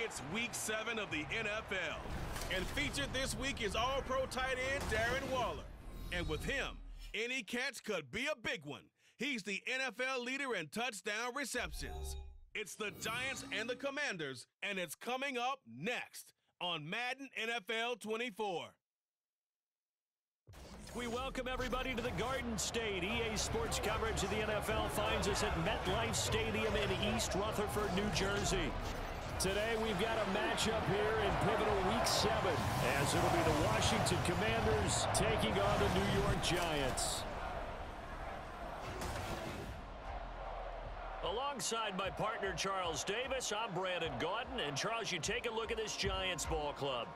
It's Week 7 of the NFL. And featured this week is All-Pro tight end Darren Waller. And with him, any catch could be a big one. He's the NFL leader in touchdown receptions. It's the Giants and the Commanders, and it's coming up next on Madden NFL 24. We welcome everybody to the Garden State. EA Sports coverage of the NFL finds us at MetLife Stadium in East Rutherford, New Jersey. Today we've got a matchup here in pivotal Week 7, as it'll be the Washington Commanders taking on the New York Giants. Alongside my partner Charles Davis, I'm Brandon Gaudin. And Charles, you take a look at this Giants ball club.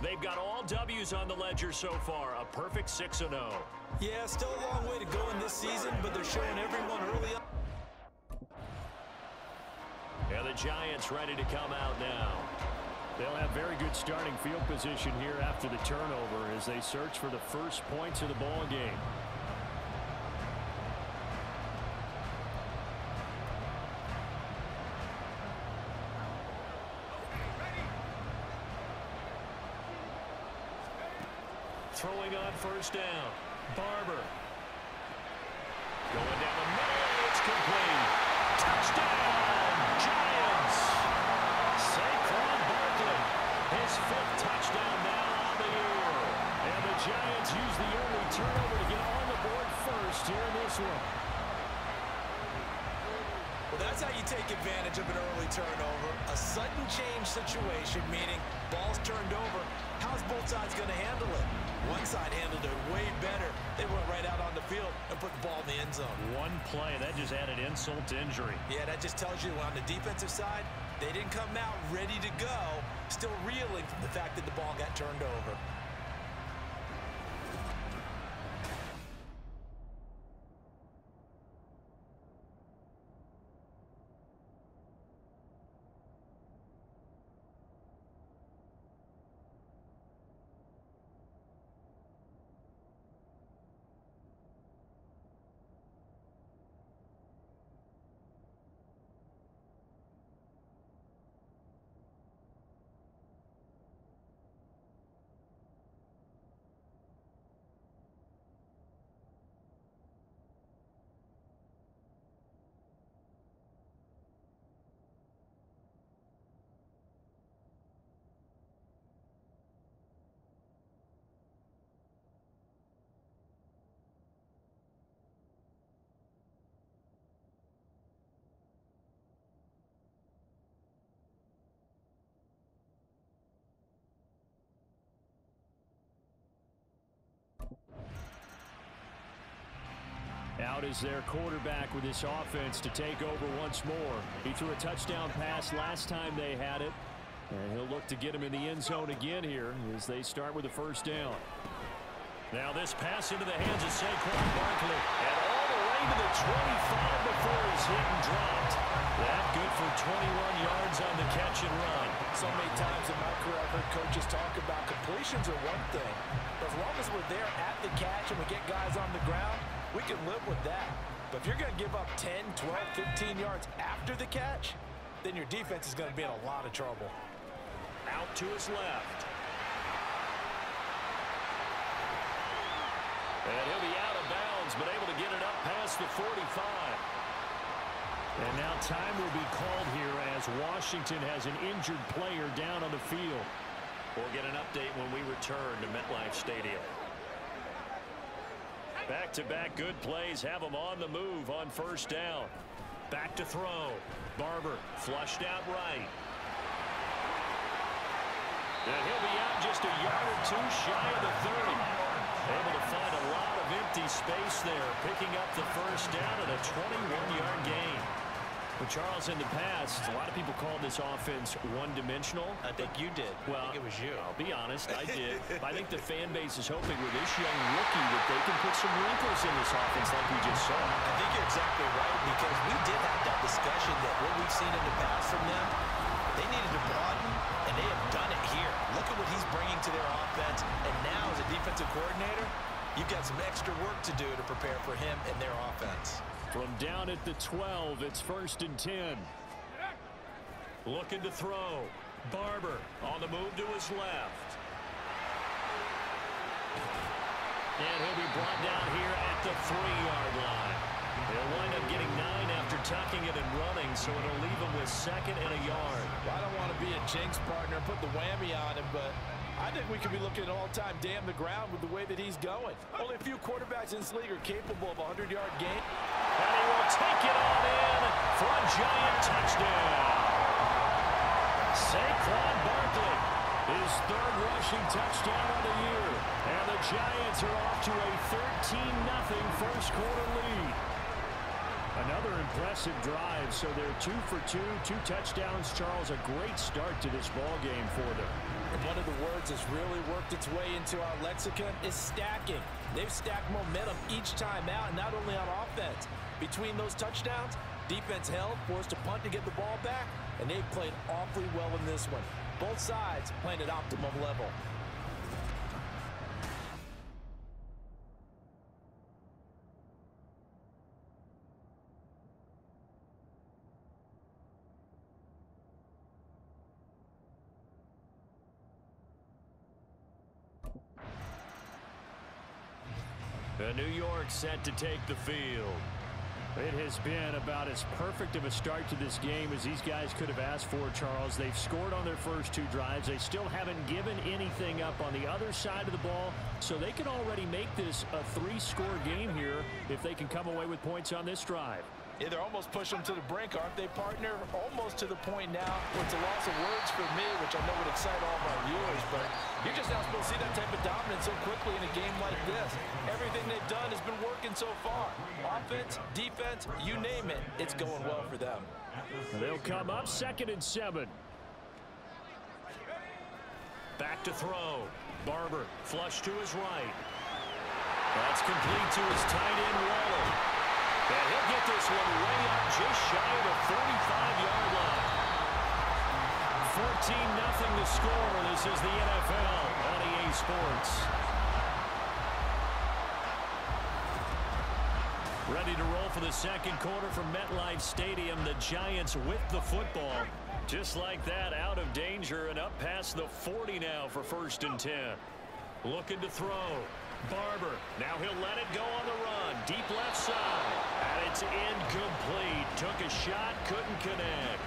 They've got all W's on the ledger so far, a perfect 6-0. Yeah, still a long way to go in this season, but they're showing everyone early on. Yeah, the Giants ready to come out now. They'll have very good starting field position here after the turnover as they search for the first points of the ball game. Throwing on first down. Barber. Going down the middle. It's complete. Touchdown, Giants. Saquon Barkley. His 5th touchdown now on the year. And the Giants use the early turnover to get on the board first here in this one. Well, that's how you take advantage of an early turnover. A sudden change situation, meaning ball's turned over. How's both sides going to handle it? One side handled it way better. They went right out on the field and put the ball in the end zone. One play, that just added insult to injury. Yeah, that just tells you on the defensive side, they didn't come out ready to go, still reeling from the fact that the ball got turned over. Out is their quarterback with this offense to take over once more. He threw a touchdown pass last time they had it. And he'll look to get him in the end zone again here as they start with the first down. Now this pass into the hands of Saquon Barkley. And all the way to the 25 before he's hit and dropped. That good for 21 yards on the catch and run. So many times in my career I've heard coaches talk about completions are one thing. But as long as we're there at the catch and we get guys on the ground, we can live with that. But if you're going to give up 10, 12, 15 yards after the catch, then your defense is going to be in a lot of trouble. Out to his left. And he'll be out of bounds, but able to get it up past the 45. And now time will be called here as Washington has an injured player down on the field. We'll get an update when we return to MetLife Stadium. Back-to-back good plays have them on the move on first down. Back to throw. Barber flushed out right. And he'll be out just a yard or two shy of the 30. Able to find a lot of empty space there, picking up the first down and a 21-yard gain. But Charles, in the past, a lot of people called this offense one-dimensional. I think you did. Well, I think it was you. I'll be honest, I did. I think the fan base is hoping with this young rookie that they can put some wrinkles in this offense like we just saw. I think you're exactly right, because we did have that discussion that what we've seen in the past from them, they needed to broaden, and they have done it here. Look at what he's bringing to their offense, and now as a defensive coordinator, you've got some extra work to do to prepare for him and their offense. From down at the 12, it's 1st and 10. Looking to throw. Barber on the move to his left. And he'll be brought down here at the 3-yard line. He'll wind up getting 9 after tucking it and running, so it'll leave him with 2nd and a yard. Well, I don't want to be a jinx partner and put the whammy on him, but I think we could be looking at all-time damn the ground with the way that he's going. Only a few quarterbacks in this league are capable of a 100-yard gain. And he will take it on in for a giant touchdown. Saquon Barkley, his 3rd rushing touchdown of the year. And the Giants are off to a 13-0 first quarter lead. Another impressive drive, so they're 2 for 2, 2 touchdowns. Charles, a great start to this ball game for them. And one of the words that's really worked its way into our lexicon is stacking. They've stacked momentum each time out, and not only on offense. Between those touchdowns, defense held, forced a punt to get the ball back, and they've played awfully well in this one. Both sides playing at optimum level. New York set to take the field. It has been about as perfect of a start to this game as these guys could have asked for, Charles. They've scored on their first 2 drives. They still haven't given anything up on the other side of the ball, so they can already make this a 3-score game here if they can come away with points on this drive. Yeah, they're almost pushing them to the brink, aren't they, partner? Almost to the point now where it's a loss of words for me, which I know would excite all of our viewers, but you're just now supposed to see that type of dominance so quickly in a game like this. Everything they've done has been working so far. Offense, defense, you name it, it's going well for them. They'll come up 2nd and 7. Back to throw. Barber, flush to his right. That's complete to his tight end, Waller. And he'll get this one way up just shy of the 45-yard line. 14-0 to score. This is the NFL on EA Sports. Ready to roll for the 2nd quarter from MetLife Stadium. The Giants with the football. Just like that, out of danger and up past the 40 now for 1st and 10. Looking to throw. Barber, now he'll let it go on the run. Deep left side. And it's incomplete. Took a shot, couldn't connect.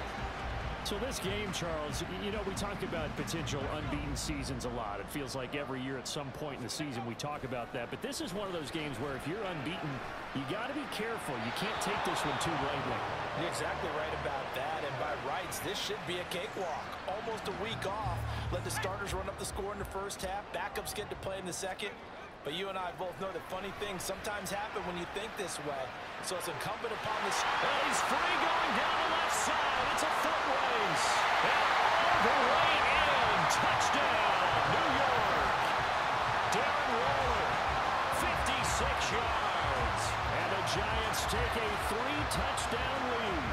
So this game, Charles, you know, we talked about potential unbeaten seasons a lot. It feels like every year at some point in the season we talk about that. But this is one of those games where if you're unbeaten, you got to be careful. You can't take this one too lightly. You're exactly right about that. And by rights, this should be a cakewalk. Almost a week off. Let the starters run up the score in the first half. Backups get to play in the second. But you and I both know that funny things sometimes happen when you think this way. So it's incumbent upon the... And he's free going down the left side. It's a foot race. And all the way in. Touchdown, New York. Darren Waller, 56 yards. And the Giants take a 3-touchdown lead.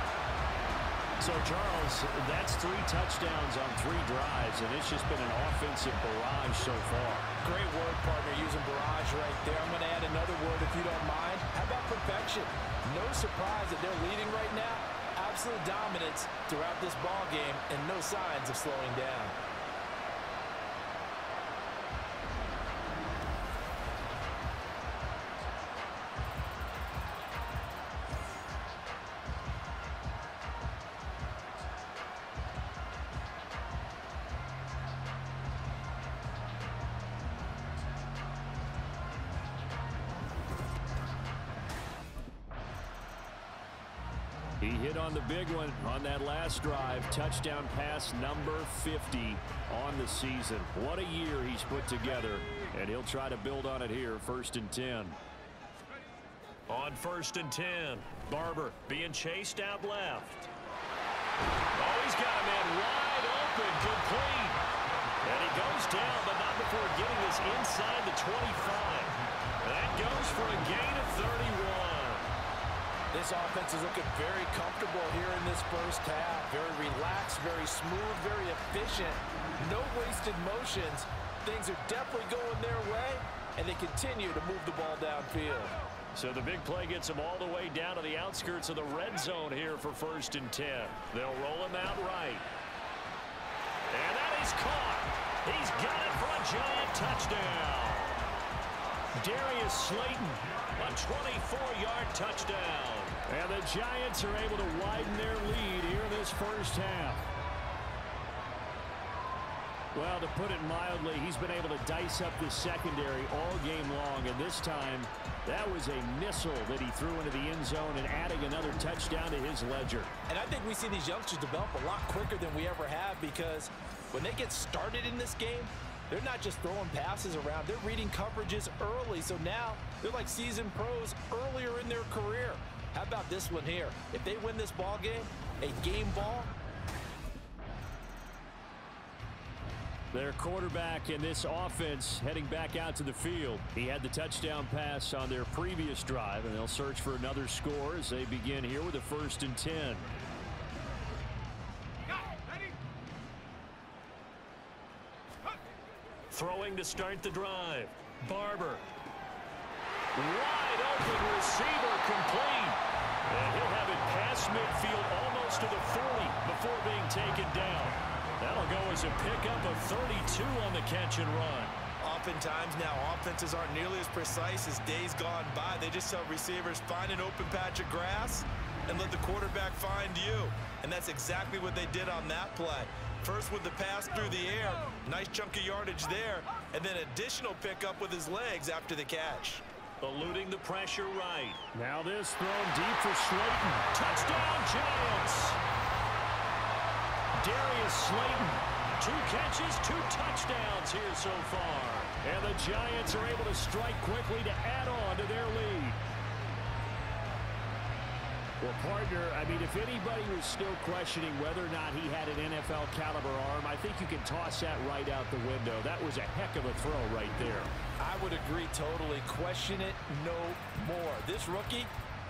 So, Charles, that's 3 touchdowns on 3 drives, and it's just been an offensive barrage so far. Great word, partner, using barrage right there. I'm going to add another word if you don't mind. How about perfection? No surprise that they're leading right now. Absolute dominance throughout this ball game and no signs of slowing down. He hit on the big one on that last drive. Touchdown pass number 50 on the season. What a year he's put together, and he'll try to build on it here. 1st and 10. On 1st and 10, Barber being chased out left. Oh, he's got a man wide open, complete. And he goes down, but not before getting this inside the 25. That goes for a gain of 31. This offense is looking very comfortable here in this first half. Very relaxed, very smooth, very efficient. No wasted motions. Things are definitely going their way, and they continue to move the ball downfield. So the big play gets them all the way down to the outskirts of the red zone here for 1st and 10. They'll roll him out right. And that is caught. He's got it for a giant touchdown. Darius Slayton, a 24-yard touchdown. And the Giants are able to widen their lead here in this first half. Well, to put it mildly, he's been able to dice up the secondary all game long, and this time that was a missile that he threw into the end zone and adding another touchdown to his ledger. And I think we see these youngsters develop a lot quicker than we ever have, because when they get started in this game, they're not just throwing passes around. They're reading coverages early, so now they're like seasoned pros earlier in their career. How about this one here? If they win this ball game, a game ball. Their quarterback in this offense heading back out to the field. He had the touchdown pass on their previous drive, and they'll search for another score as they begin here with a 1st and 10. Throwing to start the drive. Barber. Wide open receiver, complete. And he'll have it past midfield almost to the 40 before being taken down. That'll go as a pickup of 32 on the catch and run. Oftentimes now, offenses aren't nearly as precise as days gone by. They just tell receivers, find an open patch of grass and let the quarterback find you. And that's exactly what they did on that play. First with the pass through the air, nice chunk of yardage there, and then additional pickup with his legs after the catch. Eluding the pressure right. Now this thrown deep for Slayton. Touchdown, Giants! Darius Slayton, 2 catches, 2 touchdowns here so far. And the Giants are able to strike quickly to add on to their lead. Well, partner, I mean, if anybody was still questioning whether or not he had an NFL caliber arm, I think you can toss that right out the window. That was a heck of a throw right there. I would agree totally. Question it no more. This rookie,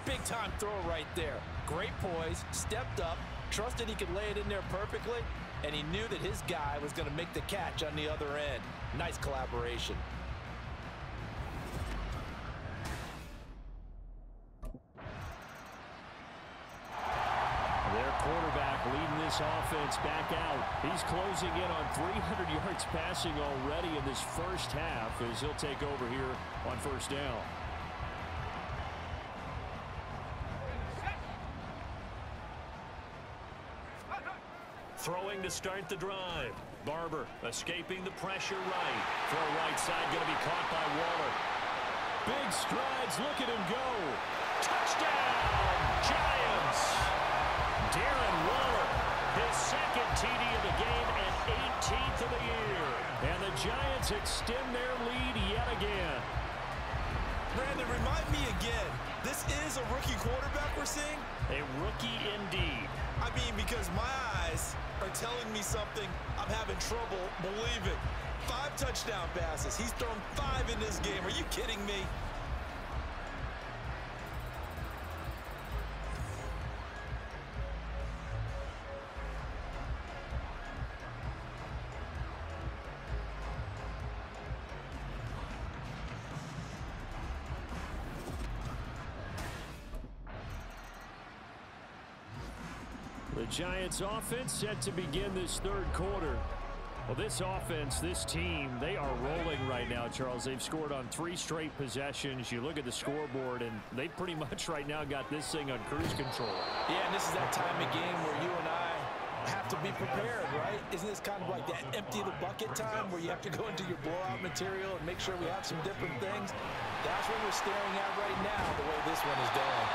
big-time throw right there. Great poise, stepped up, trusted he could lay it in there perfectly, and he knew that his guy was going to make the catch on the other end. Nice collaboration. Their quarterback leading this offense back out. He's closing in on 300 yards passing already in this first half as he'll take over here on 1st down. Throwing to start the drive. Barber escaping the pressure right. Throw right side going to be caught by Waller. Big strides. Look at him go. Touchdown, Giants. Darren Waller, his 2nd TD of the game and 18th of the year. And the Giants extend their lead yet again. Brandon, remind me again, this is a rookie quarterback we're seeing? A rookie indeed. I mean, because my eyes are telling me something I'm having trouble believing. 5 touchdown passes. He's thrown 5 in this game. Are you kidding me? The Giants offense set to begin this 3rd quarter. Well, this offense, this team, they are rolling right now, Charles. They've scored on 3 straight possessions. You look at the scoreboard, and they pretty much right now got this thing on cruise control. Yeah, and this is that time of game where you and I have to be prepared, right? Isn't this kind of like that empty the bucket time where you have to go into your blowout material and make sure we have some different things? That's what we're staring at right now, the way this one is going.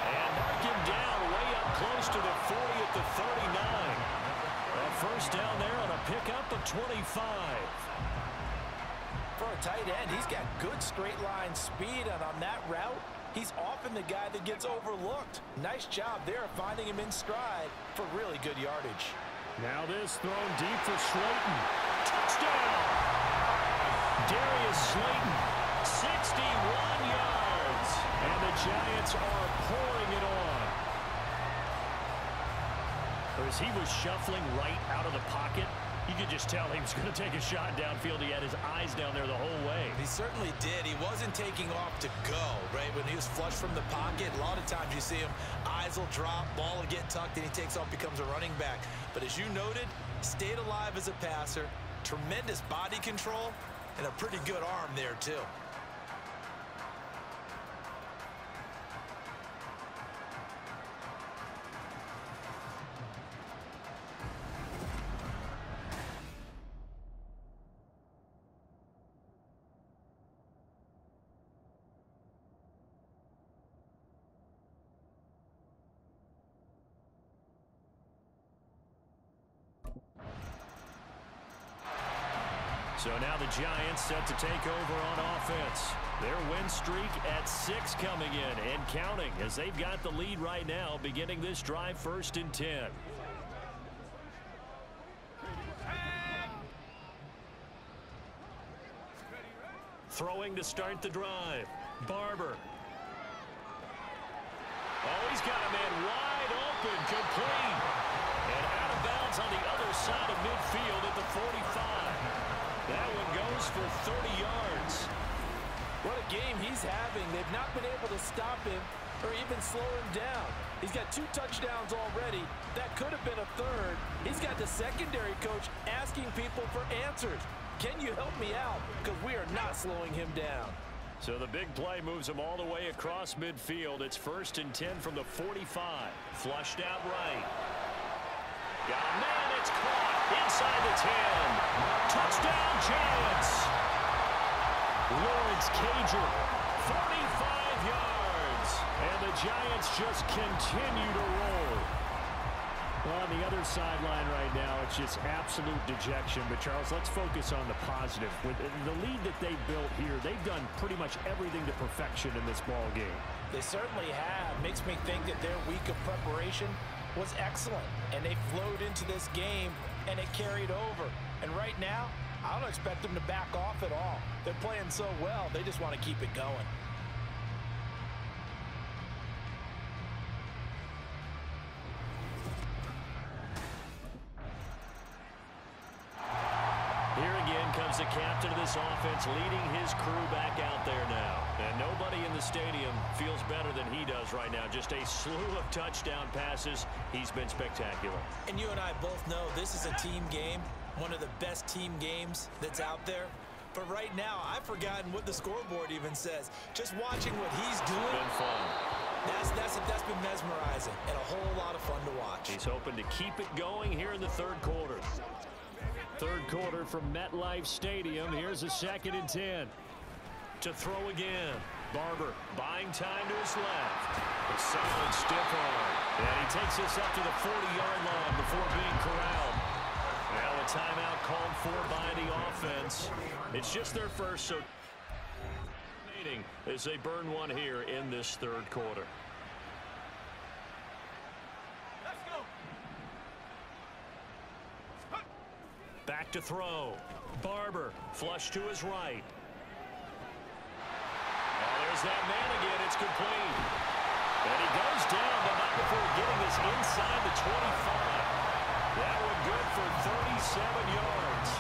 And mark him down way up close to the 40 at the 39. A 1st down there on a pickup of 25. For a tight end, he's got good straight line speed, and on that route, he's often the guy that gets overlooked. Nice job there finding him in stride for really good yardage. Now this thrown deep for Slayton. Touchdown! Darius Slayton, 61 yards. And the Giants are pouring it on. As he was shuffling right out of the pocket, you could just tell he was going to take a shot downfield. He had his eyes down there the whole way. He certainly did. He wasn't taking off to go, right? When he was flush from the pocket, a lot of times you see him eyes Eyes will drop, ball will get tucked, and he takes off, becomes a running back. But as you noted, stayed alive as a passer, tremendous body control, and a pretty good arm there, too. So now the Giants set to take over on offense. Their win streak at 6 coming in and counting as they've got the lead right now, beginning this drive 1st and 10. Throwing to start the drive. Barber. Oh, he's got a man wide open, complete. And out of bounds on the other side of midfield at the 45. That one goes for 30 yards. What a game he's having. They've not been able to stop him or even slow him down. He's got 2 touchdowns already. That could have been a 3rd. He's got the secondary coach asking people for answers. Can you help me out? Because we are not slowing him down. So the big play moves him all the way across midfield. It's 1st and 10 from the 45. Flushed out right. Got a man, it's caught inside the 10. Touchdown Giants. Lawrence Cager, 45 yards. And the Giants just continue to roll. Well, on the other sideline right now, it's just absolute dejection. But, Charles, let's focus on the positive. With the lead that they built here, they've done pretty much everything to perfection in this ball game. They certainly have. Makes me think that their week of preparation was excellent, and they flowed into this game, and it carried over. And right now, I don't expect them to back off at all. They're playing so well, they just want to keep it going. Here again comes the captain of this offense, leading his crew back out there now. And nobody in the stadium feels better than he does right now. Just a slew of touchdown passes. He's been spectacular. And you and I both know this is a team game, one of the best team games that's out there. But right now, I've forgotten what the scoreboard even says. Just watching what he's doing. Been fun. That's been mesmerizing and a whole lot of fun to watch. He's hoping to keep it going here in the 3rd quarter. 3rd quarter from MetLife Stadium. Here's a 2nd and 10. To throw again. Barber buying time to his left. A solid stiff arm. And he takes this up to the 40-yard line before being corralled. Now a timeout called for by the offense. It's just their first, so as they burn one here in this 3rd quarter. Back to throw. Barber, flush to his right. Oh, there's that man again. It's complete. And he goes down, but not before getting this inside the 25. That one good for 37 yards.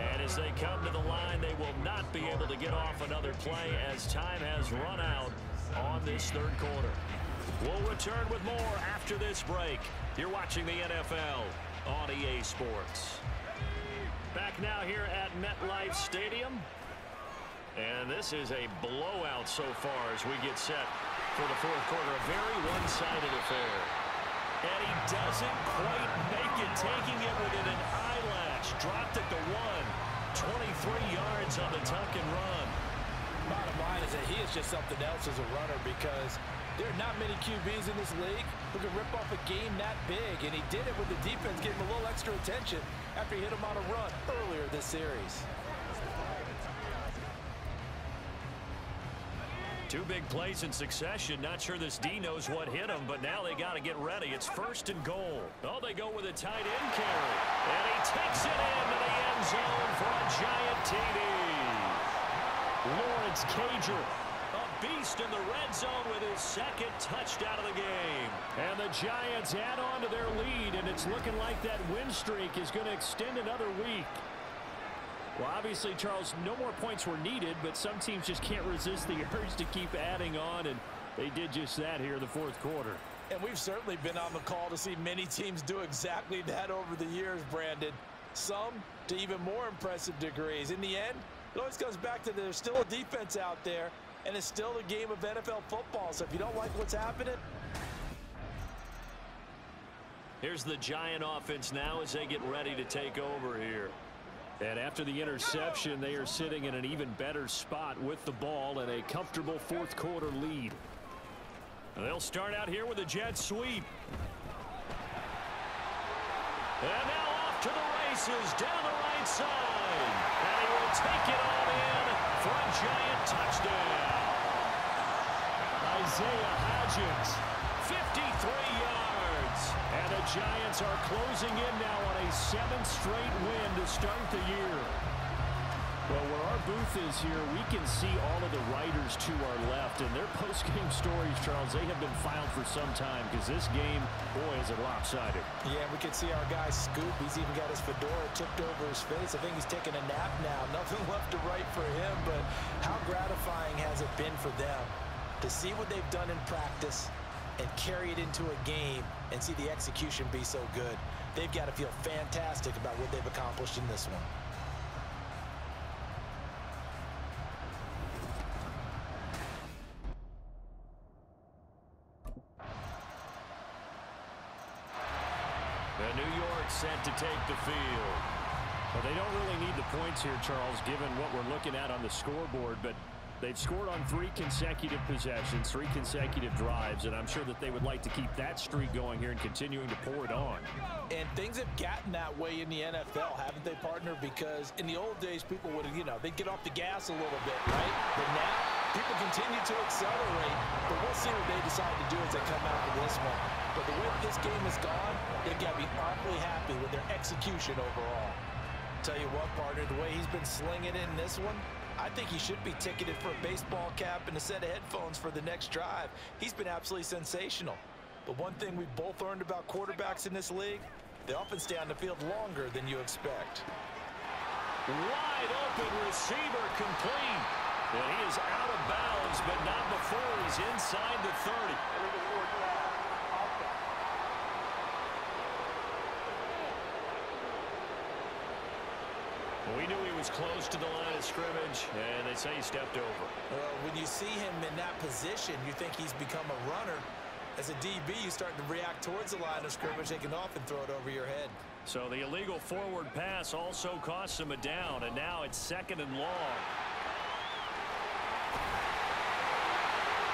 And as they come to the line, they will not be able to get off another play as time has run out on this 3rd quarter. We'll return with more after this break. You're watching the NFL on EA Sports. Back now here at MetLife Stadium. And this is a blowout so far as we get set for the 4th quarter. A very one-sided affair. And he doesn't quite make it, taking it within an eyelash. Dropped at the 1. 23 yards on the tuck and run. Bottom line is that he is just something else as a runner, because there are not many QBs in this league who can rip off a game that big, and he did it with the defense getting a little extra attention after he hit him on a run earlier this series. 2 big plays in succession. Not sure this D knows what hit him, but now they got to get ready. It's 1st and goal. Oh, they go with a tight end carry. And he takes it into the end zone for a giant TD. Lawrence Cager, a beast in the red zone with his 2nd touchdown of the game. And the Giants add on to their lead, and it's looking like that win streak is going to extend another week. Well, obviously, Charles, no more points were needed, but some teams just can't resist the urge to keep adding on, and they did just that here in the fourth quarter. And we've certainly been on the call to see many teams do exactly that over the years, Brandon. Some to even more impressive degrees. In the end, it always comes back to there's still a defense out there, and it's still a game of NFL football. So if you don't like what's happening. Here's the Giant offense now as they get ready to take over here. And after the interception, they are sitting in an even better spot with the ball and a comfortable fourth quarter lead. And they'll start out here with a jet sweep. And now off to the races down the right side. And he will take it on in for a Giant touchdown. Isaiah Hodgins, 53 yards. And the Giants are closing in now on a 7th straight win to start the year. Well, where our booth is here, we can see all of the writers to our left. And their post-game stories, Charles, they have been filed for some time because this game, boy, is it lopsided. Yeah, we can see our guy Scoop. He's even got his fedora tipped over his face. I think he's taking a nap now. Nothing left to write for him, but how gratifying has it been for them to see what they've done in practice and carry it into a game and see the execution be so good. They've got to feel fantastic about what they've accomplished in this one. And New York set to take the field. Well, they don't really need the points here, Charles, given what we're looking at on the scoreboard, but they've scored on 3 consecutive possessions, 3 consecutive drives, and I'm sure that they would like to keep that streak going here and continuing to pour it on. And things have gotten that way in the NFL, haven't they, partner? Because in the old days, people would, they'd get off the gas a little bit, right? But now, people continue to accelerate, but we'll see what they decide to do as they come out of this one. But the way that this game has gone, they've got to be awfully happy with their execution overall. Tell you what, partner, the way he's been slinging it in this one, I think he should be ticketed for a baseball cap and a set of headphones for the next drive. He's been absolutely sensational. But one thing we've both learned about quarterbacks in this league, they often stay on the field longer than you expect. Wide open receiver complete. And he is out of bounds, but not before he's inside the 30. We knew he was close to the line of scrimmage, and they say he stepped over. Well, when you see him in that position, you think he's become a runner. As a DB, you start to react towards the line of scrimmage, they can often throw it over your head. So the illegal forward pass also costs him a down, and now it's 2nd and long.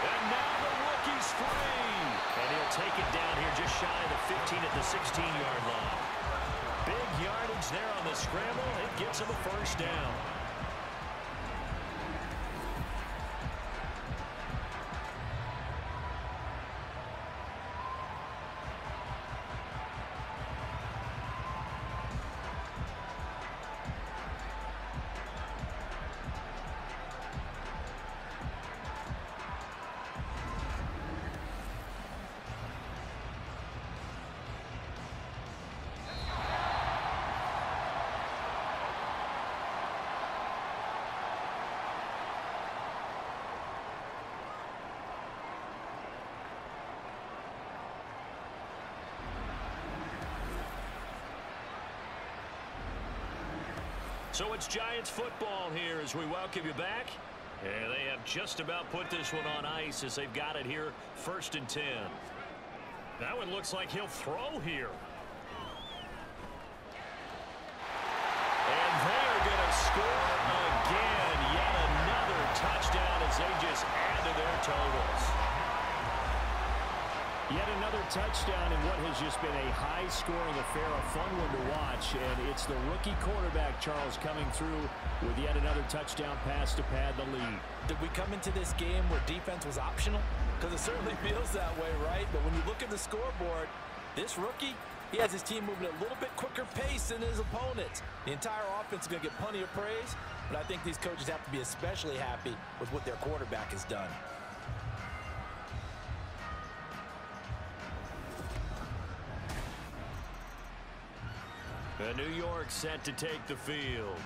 And now the rookie's free. And he'll take it down here just shy of the 15 at the 16-yard line. Big yardage there on the scramble. It gets him a first down. So it's Giants football here as we welcome you back. And they have just about put this one on ice as they've got it here, 1st and 10. That one looks like he'll throw here. And they're going to score again. Yet another touchdown as they just add to their totals. Yet another touchdown in what has just been a high-scoring affair, a fun one to watch. And it's the rookie quarterback, Charles, coming through with yet another touchdown pass to pad the lead. Did we come into this game where defense was optional? Because it certainly feels that way, right? But when you look at the scoreboard, this rookie, he has his team moving at a little bit quicker pace than his opponents. The entire offense is going to get plenty of praise, but I think these coaches have to be especially happy with what their quarterback has done. New York set to take the field.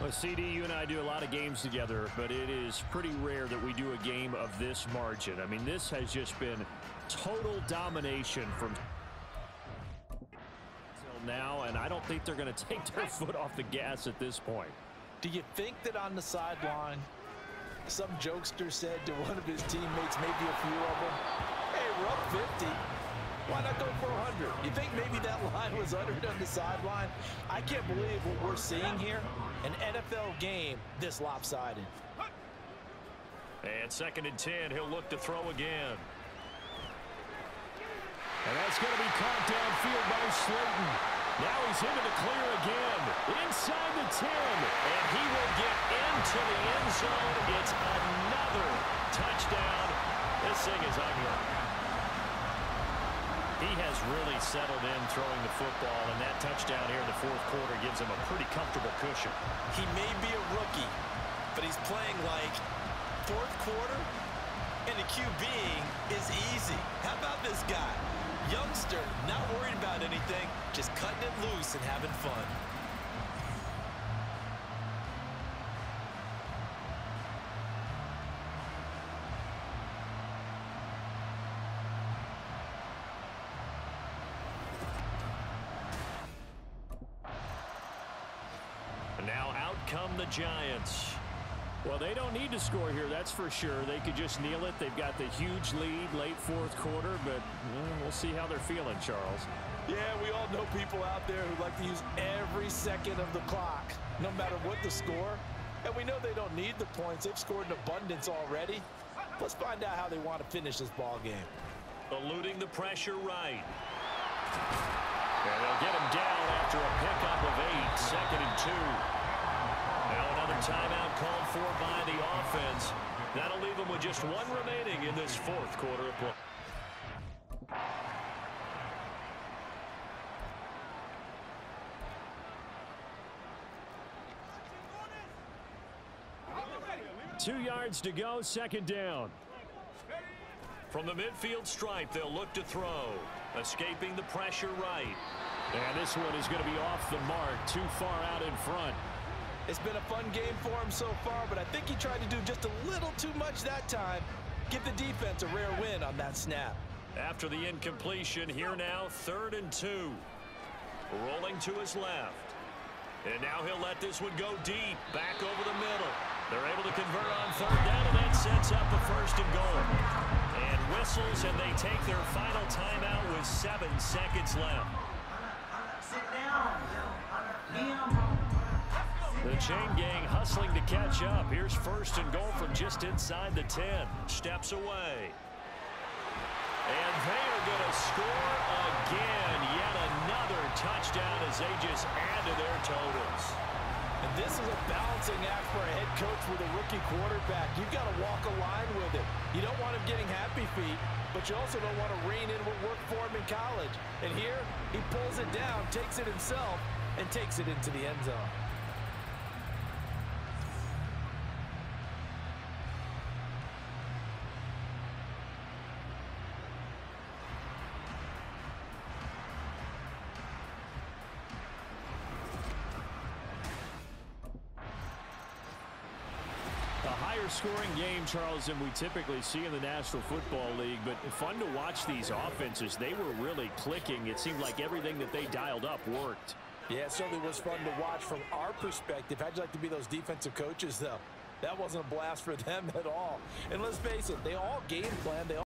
Well, CD, you and I do a lot of games together, but it is pretty rare that we do a game of this margin. I mean, this has just been total domination from till now, and I don't think they're going to take their foot off the gas at this point. Do you think that on the sideline, some jokester said to one of his teammates, maybe a few of them, hey, we're up 50. Why not go for 100? You think maybe that line was uttered on the sideline? I can't believe what we're seeing here. An NFL game this lopsided. And 2nd and 10, he'll look to throw again. And that's going to be caught downfield by Slayton. Now he's into the clear again. Inside the 10. And he will get into the end zone. It's another touchdown. This thing is ugly. He has really settled in throwing the football, and that touchdown here in the 4th quarter gives him a pretty comfortable cushion. He may be a rookie, but he's playing like 4th quarter, and the QBing is easy. How about this guy? Youngster, not worried about anything, just cutting it loose and having fun. Now out come the Giants. Well, they don't need to score here, that's for sure. They could just kneel it. They've got the huge lead late 4th quarter, but we'll see how they're feeling, Charles. Yeah, we all know people out there who like to use every second of the clock, no matter what the score. And we know they don't need the points. They've scored in abundance already. Let's find out how they want to finish this ball game. Eluding the pressure right. And they'll get him down after a pickup of 8, 2nd and 2. Now another timeout called for by the offense. That'll leave them with just 1 remaining in this 4th quarter of play. Two yards to go, 2nd down. From the midfield stripe, they'll look to throw. Escaping the pressure right. And this one is going to be off the mark, too far out in front. It's been a fun game for him so far, but I think he tried to do just a little too much that time. Give the defense a rare win on that snap. After the incompletion, here now, 3rd and 2. Rolling to his left. And now he'll let this one go deep, back over the middle. They're able to convert on 3rd down, and that sets up the 1st and goal. And whistles, and they take their final timeout with 7 seconds left. The chain gang hustling to catch up. Here's 1st and goal from just inside the 10. Steps away. And they are going to score again. Yet another touchdown as they just add to their totals. And this is a balancing act for a head coach with a rookie quarterback. You've got to walk a line with him. You don't want him getting happy feet, but you also don't want to rein in what worked for him in college. And here, he pulls it down, takes it himself, and takes it into the end zone. Scoring game, Charles, than we typically see in the National Football League, but fun to watch these offenses. They were really clicking. It seemed like everything that they dialed up worked. Yeah, it certainly was fun to watch from our perspective. How'd you like to be those defensive coaches, though? That wasn't a blast for them at all. And let's face it, they all game plan. They all